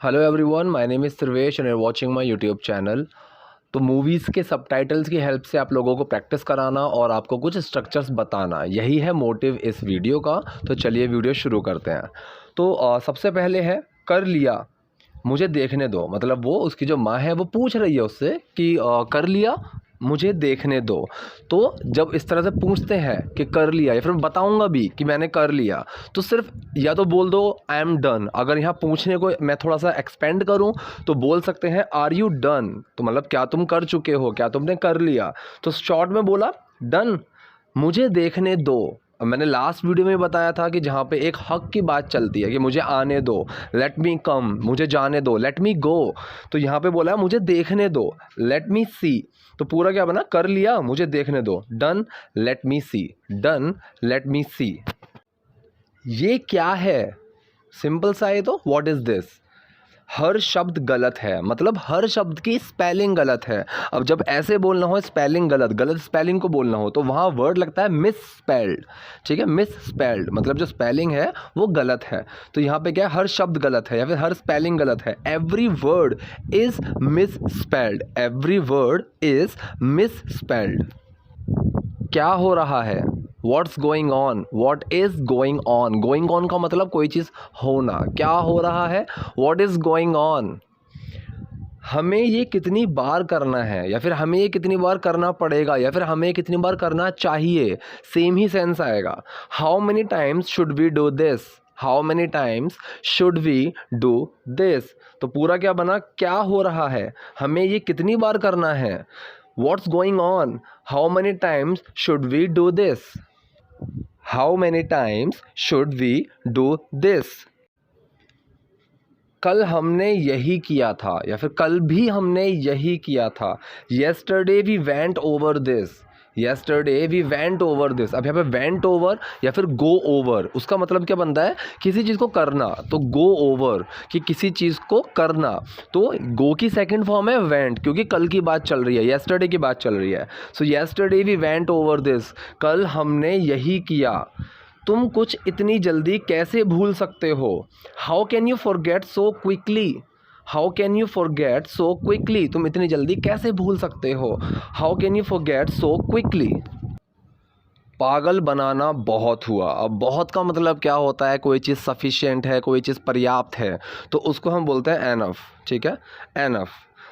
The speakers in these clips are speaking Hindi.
Hello everyone, my name is Sarvesh and you are watching my YouTube channel. तो मूवीज़ के सबटाइटल्स की हेल्प से आप लोगों को प्रैक्टिस कराना और आपको कुछ स्ट्रक्चर्स बताना, यही है मोटिव इस वीडियो का। तो चलिए वीडियो शुरू करते हैं। तो सबसे पहले है कर लिया, मुझे देखने दो। मतलब वो उसकी जो माँ है वो पूछ रही है उससे कि कर लिया, मुझे देखने दो। तो जब इस तरह से पूछते हैं कि कर लिया, या फिर मैं बताऊंगा भी कि मैंने कर लिया, तो सिर्फ या तो बोल दो आई एम डन। अगर यहाँ पूछने को मैं थोड़ा सा एक्सपेंड करूँ तो बोल सकते हैं आर यू डन। तो मतलब क्या तुम कर चुके हो, क्या तुमने कर लिया। तो शॉर्ट में बोला डन, मुझे देखने दो। अब मैंने लास्ट वीडियो में बताया था कि जहाँ पे एक हक की बात चलती है कि मुझे आने दो, लेट मी कम, मुझे जाने दो, लेट मी गो। तो यहाँ पे बोला है मुझे देखने दो, लेट मी सी। तो पूरा क्या बना, कर लिया, मुझे देखने दो, डन, लेट मी सी, डन, लेट मी सी। ये क्या है, सिंपल सा है। तो व्हाट इज दिस। हर शब्द गलत है, मतलब हर शब्द की स्पेलिंग गलत है। अब जब ऐसे बोलना हो स्पेलिंग गलत, गलत स्पेलिंग को बोलना हो, तो वहाँ वर्ड लगता है मिस स्पेल्ड। ठीक है, मिस स्पेल्ड मतलब जो स्पेलिंग है वो गलत है। तो यहाँ पे क्या है, हर शब्द गलत है या फिर हर स्पेलिंग गलत है। Every word is miss spelled, every word is miss spelled. क्या हो रहा है, what's going on, what is going on. Going on का मतलब कोई चीज़ होना, क्या हो रहा है, वॉट इज़ गोइंग ऑन। हमें ये कितनी बार करना है, या फिर हमें ये कितनी बार करना पड़ेगा, या फिर हमें कितनी बार करना चाहिए, सेम ही सेंस आएगा। How many times should we do this, how many times should we do this. तो पूरा क्या बना, क्या हो रहा है, हमें ये कितनी बार करना है। What's going on? How many times should we do this? How many times should we do this? कल हमने यही किया था, या फिर कल भी हमने यही किया था। Yesterday we went over this. Yesterday we went over this. अब यहाँ पे went over या फिर go over, उसका मतलब क्या बनता है, किसी चीज़ को करना। तो go over कि किसी चीज़ को करना। तो go की सेकंड फॉर्म है went, क्योंकि कल की बात चल रही है, yesterday की बात चल रही है। So yesterday we went over this. कल हमने यही किया। तुम कुछ इतनी जल्दी कैसे भूल सकते हो। How can you forget so quickly, how can you forget so quickly. तुम इतनी जल्दी कैसे भूल सकते हो, how can you forget so quickly. पागल बनाना बहुत हुआ। अब बहुत का मतलब क्या होता है, कोई चीज़ सफिशिएंट है, कोई चीज़ पर्याप्त है, तो उसको हम बोलते हैं एनफ। ठीक है, एनफ।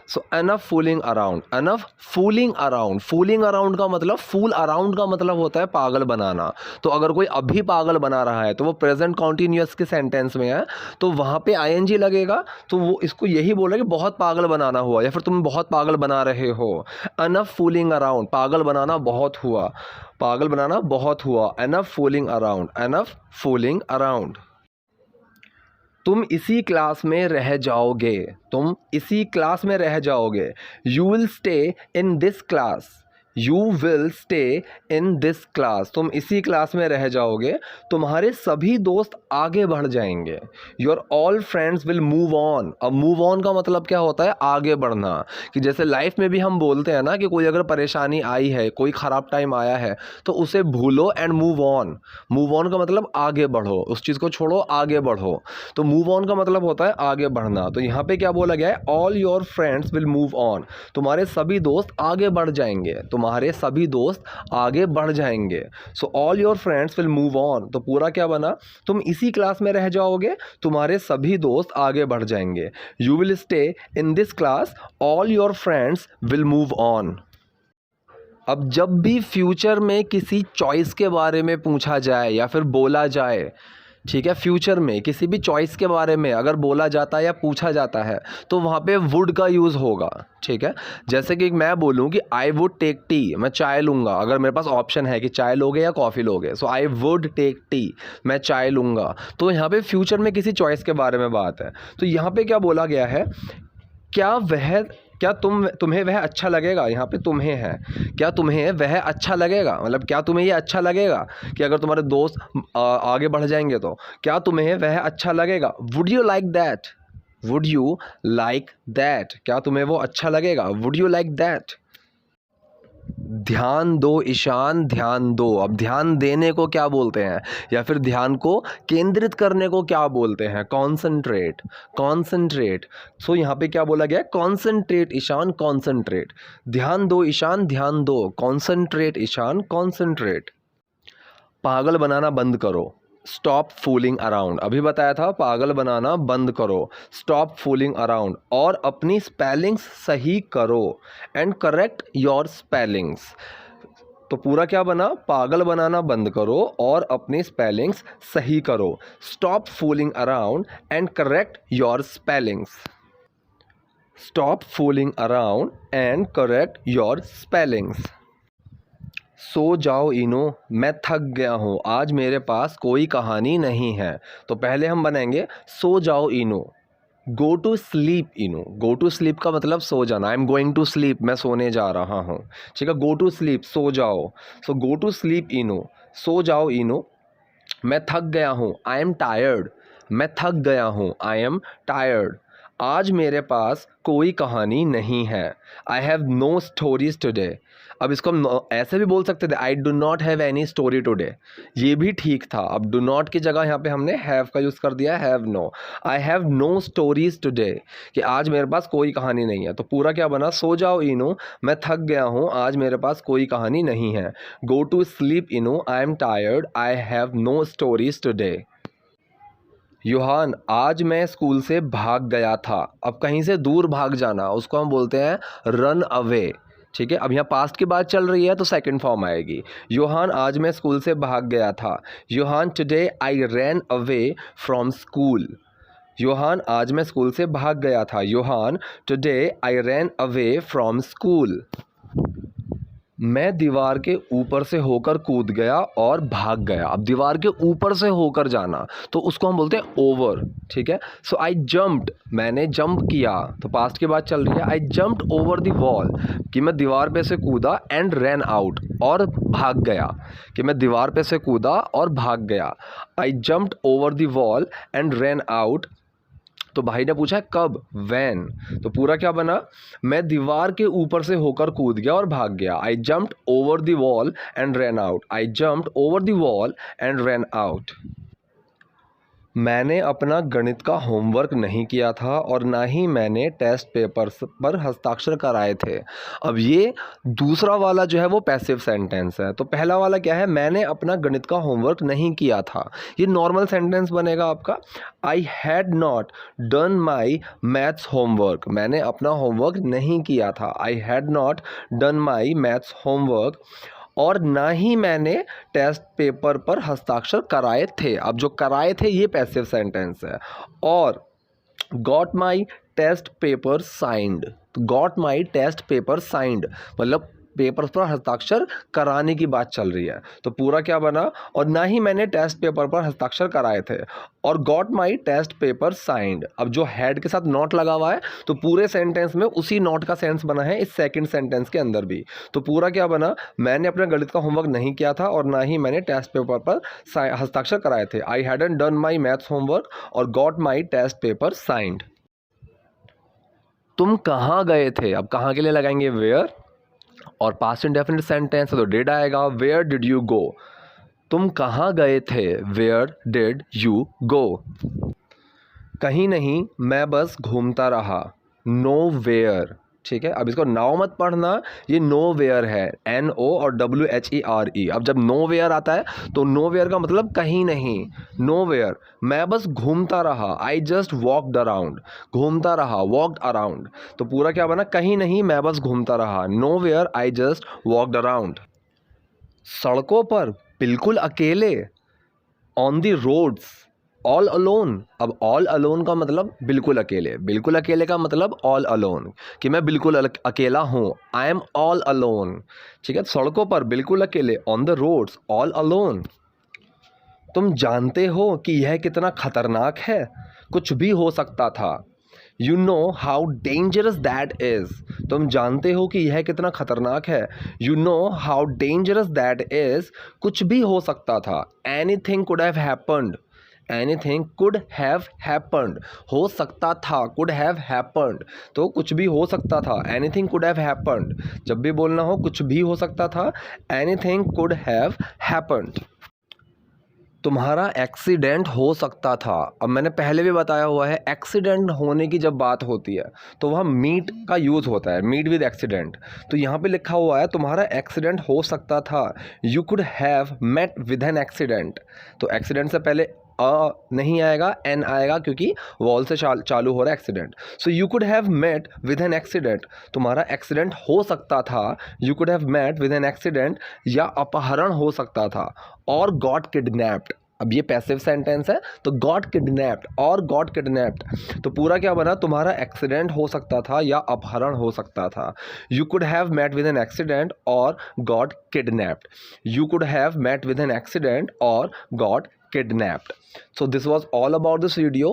सो enough fooling around, enough fooling around. Fooling around का मतलब, फूल अराउंड का मतलब होता है पागल बनाना। तो अगर कोई अभी पागल बना रहा है तो वो प्रेजेंट कॉन्टिन्यूअस के सेंटेंस में है, तो वहाँ पे आईएनजी लगेगा। तो वो इसको यही बोला कि बहुत पागल बनाना हुआ, या फिर तुम बहुत पागल बना रहे हो। एनफ फूलिंग अराउंड, पागल बनाना बहुत हुआ, पागल बनाना बहुत हुआ। Enough fooling around, enough fooling around. तुम इसी क्लास में रह जाओगे, तुम इसी क्लास में रह जाओगे। You will stay in this class, you will stay in this class. तुम इसी क्लास में रह जाओगे, तुम्हारे सभी दोस्त आगे बढ़ जाएंगे। Your all friends will move on. अब मूव ऑन का मतलब क्या होता है, आगे बढ़ना। कि जैसे लाइफ में भी हम बोलते हैं ना कि कोई अगर परेशानी आई है, कोई ख़राब टाइम आया है, तो उसे भूलो and move on. Move on का मतलब आगे बढ़ो, उस चीज़ को छोड़ो, आगे बढ़ो। तो मूव ऑन का मतलब होता है आगे बढ़ना। तो यहाँ पे क्या बोला गया है, all your friends will move on. तुम्हारे सभी दोस्त आगे बढ़ जाएंगे, तुम्हारे सभी दोस्त आगे बढ़ जाएंगे। So all your friends will move on. तो पूरा क्या बना, तुम इसी क्लास में रह जाओगे, तुम्हारे सभी दोस्त आगे बढ़ जाएंगे। You will stay in this class, all your friends will move on. अब जब भी फ्यूचर में किसी चॉइस के बारे में पूछा जाए या फिर बोला जाए, ठीक है, फ्यूचर में किसी भी चॉइस के बारे में अगर बोला जाता है या पूछा जाता है, तो वहाँ पे वुड का यूज़ होगा। ठीक है, जैसे कि मैं बोलूँ कि आई वुड टेक टी, मैं चाय लूँगा। अगर मेरे पास ऑप्शन है कि चाय लोगे या कॉफ़ी लोगे, सो आई वुड टेक टी, मैं चाय लूँगा। तो यहाँ पे फ्यूचर में किसी चॉइस के बारे में बात है। तो यहाँ पे क्या बोला गया है, क्या तुम्हें वह अच्छा लगेगा। यहाँ पे तुम्हें है, क्या तुम्हें वह अच्छा लगेगा, मतलब क्या तुम्हें ये अच्छा लगेगा कि अगर तुम्हारे दोस्त आगे बढ़ जाएंगे, तो क्या तुम्हें वह अच्छा लगेगा। Would you like that, would you like that, क्या तुम्हें वो अच्छा लगेगा, वुड यू लाइक दैट। ध्यान दो ईशान, ध्यान दो। अब ध्यान देने को क्या बोलते हैं, या फिर ध्यान को केंद्रित करने को क्या बोलते हैं? Concentrate, concentrate. सो यहाँ पे क्या बोला गया? Concentrate Ishaan, concentrate. ध्यान दो ईशान, ध्यान दो। Concentrate Ishaan, concentrate. पागल बनाना बंद करो, स्टॉप फूलिंग अराउंड। अभी बताया था पागल बनाना बंद करो, स्टॉप फूलिंग अराउंड। और अपनी स्पेलिंग्स सही करो, एंड करेक्ट योर स्पेलिंग्स। तो पूरा क्या बना? पागल बनाना बंद करो और अपनी स्पेलिंग्स सही करो, stop fooling around and correct your spellings. Stop fooling around and correct your spellings. सो जाओ इनो, मैं थक गया हूँ, आज मेरे पास कोई कहानी नहीं है। तो पहले हम बनाएंगे सो जाओ इनो। गो टू स्लीप इनो। गो टू स्लीप का मतलब सो जाना। I am going to sleep, मैं सोने जा रहा हूँ। ठीक है, गो टू स्लीप, सो जाओ। सो गो टू स्लीप इनो, सो जाओ इनो। मैं थक गया हूँ, आई एम टायर्ड, मैं थक गया हूँ, आई एम टायर्ड। आज मेरे पास कोई कहानी नहीं है, आई हैव नो स्टोरीज टुडे। अब इसको हम ऐसे भी बोल सकते थे, I do not have any story today. ये भी ठीक था। अब डू नॉट की जगह यहाँ पे हमने हैव का यूज़ कर दिया, have no. I have no stories today, कि आज मेरे पास कोई कहानी नहीं है। तो पूरा क्या बना? सो जाओ इनो, मैं थक गया हूँ, आज मेरे पास कोई कहानी नहीं है। गो टू स्लीप इनो, I am tired, I have no stories today. Yohan, आज मैं स्कूल से भाग गया था। अब कहीं से दूर भाग जाना, उसको हम बोलते हैं रन अवे। ठीक है, अब यहाँ पास्ट की बात चल रही है तो सेकंड फॉर्म आएगी। योहान, आज मैं स्कूल से भाग गया था। Yohan, today I ran away from school. Yohan, आज मैं स्कूल से भाग गया था। Yohan, today I ran away from school. मैं दीवार के ऊपर से होकर कूद गया और भाग गया। अब दीवार के ऊपर से होकर जाना तो उसको हम बोलते हैं ओवर। ठीक है, सो आई जंप्ड, मैंने जंप किया, तो पास्ट की बात चल रही है। आई जंप्ड ओवर द वॉल, कि मैं दीवार पे से कूदा, एंड रैन आउट, और भाग गया, कि मैं दीवार पे से कूदा और भाग गया। I jumped over the wall and ran out. तो भाई ने पूछा कब? वैन। तो पूरा क्या बना? मैं दीवार के ऊपर से होकर कूद गया और भाग गया। I jumped over the wall and ran out. I jumped over the wall and ran out. मैंने अपना गणित का होमवर्क नहीं किया था और ना ही मैंने टेस्ट पेपर्स पर हस्ताक्षर कराए थे। अब ये दूसरा वाला जो है वो पैसिव सेंटेंस है। तो पहला वाला क्या है? मैंने अपना गणित का होमवर्क नहीं किया था। ये नॉर्मल सेंटेंस बनेगा आपका, I had not done my maths homework. मैंने अपना होमवर्क नहीं किया था, I had not done my maths homework. और ना ही मैंने टेस्ट पेपर पर हस्ताक्षर कराए थे। अब जो कराए थे ये पैसिव सेंटेंस है। और got my test paper signed, got my test paper signed मतलब पेपर पर हस्ताक्षर कराने की बात चल रही है। तो पूरा क्या बना? और ना ही मैंने टेस्ट पेपर पर हस्ताक्षर कराए थे, और got my test paper signed. अब जो हैड के साथ नॉट लगा हुआ है तो पूरे सेंटेंस में उसी नॉट का सेंस बना है इस सेकंड सेंटेंस के अंदर भी। तो पूरा क्या बना? मैंने अपने गणित का होमवर्क नहीं किया था और ना ही मैंने टेस्ट पेपर पर हस्ताक्षर कराए थे। I hadn't done my maths homework और got my test paper signed. तुम कहाँ गए थे? अब कहाँ के लिए लगाएंगे वेयर, और पास्ट इंडेफिनिट सेंटेंस है तो डिड आएगा। Where did you go? तुम कहाँ गए थे? Where did you go? कहीं नहीं, मैं बस घूमता रहा। Nowhere. ठीक है, अब इसको नाउ मत पढ़ना, ये नो वेयर है, NO और WHERE। अब जब नो वेयर आता है तो नो वेयर का मतलब कहीं नहीं। नो वेयर, मैं बस घूमता रहा। आई जस्ट वॉकड अराउंड, घूमता रहा, वॉकड अराउंड। तो पूरा क्या बना? कहीं नहीं, मैं बस घूमता रहा। Nowhere, I just walked around. सड़कों पर बिल्कुल अकेले, on the roads all alone. अब ऑल अलोन का मतलब बिल्कुल अकेले, बिल्कुल अकेले का मतलब ऑल अलोन, कि मैं बिल्कुल अकेला हूँ। I am all alone. ठीक है, सड़कों पर बिल्कुल अकेले, on the roads all alone. तुम जानते हो कि यह कितना खतरनाक है, कुछ भी हो सकता था। You know how dangerous that is. तुम जानते हो कि यह कितना खतरनाक है। You know how dangerous that is, कुछ भी हो सकता था। Anything could have happened, anything could have happened, हो सकता था, कुड हैव हैपेंड, तो कुछ भी हो सकता था, एनीथिंग कुड हैव हैपेंड, जब भी बोलना हो कुछ भी हो सकता था, एनीथिंग कुड हैव हैपेंड। तुम्हारा एक्सीडेंट हो सकता था, अब मैंने पहले भी बताया हुआ है एक्सीडेंट होने की जब बात होती है तो वह मीट का यूज़ होता है, मीट विद एक्सीडेंट। तो यहाँ पे लिखा हुआ है तुम्हारा एक्सीडेंट हो सकता था, you could have met with an accident. तो एक्सीडेंट से पहले नहीं आएगा, एन आएगा, क्योंकि वॉल से चालू हो रहा है accident. So you could have met with an accident, तुम्हारा एक्सीडेंट हो सकता था, you could have met with an accident, या अपहरण हो सकता था, और गॉट किडनैप्ड। अब ये पैसिव सेंटेंस है, तो गॉट किडनैप्ड और गॉट किडनैप्ड, तो पूरा क्या बना, तुम्हारा एक्सीडेंट हो सकता था या अपहरण हो सकता था। You could have met with an accident और got kidnapped, you could have met with an accident और got kidnapped. So this was all about this video.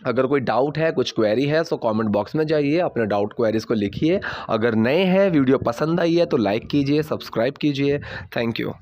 अगर कोई डाउट है, कुछ क्वेरी है, सो कमेंट बॉक्स में जाइए, अपने डाउट क्वेरीज को लिखिए। अगर नए हैं, वीडियो पसंद आई है तो लाइक कीजिए, सब्सक्राइब कीजिए। Thank you.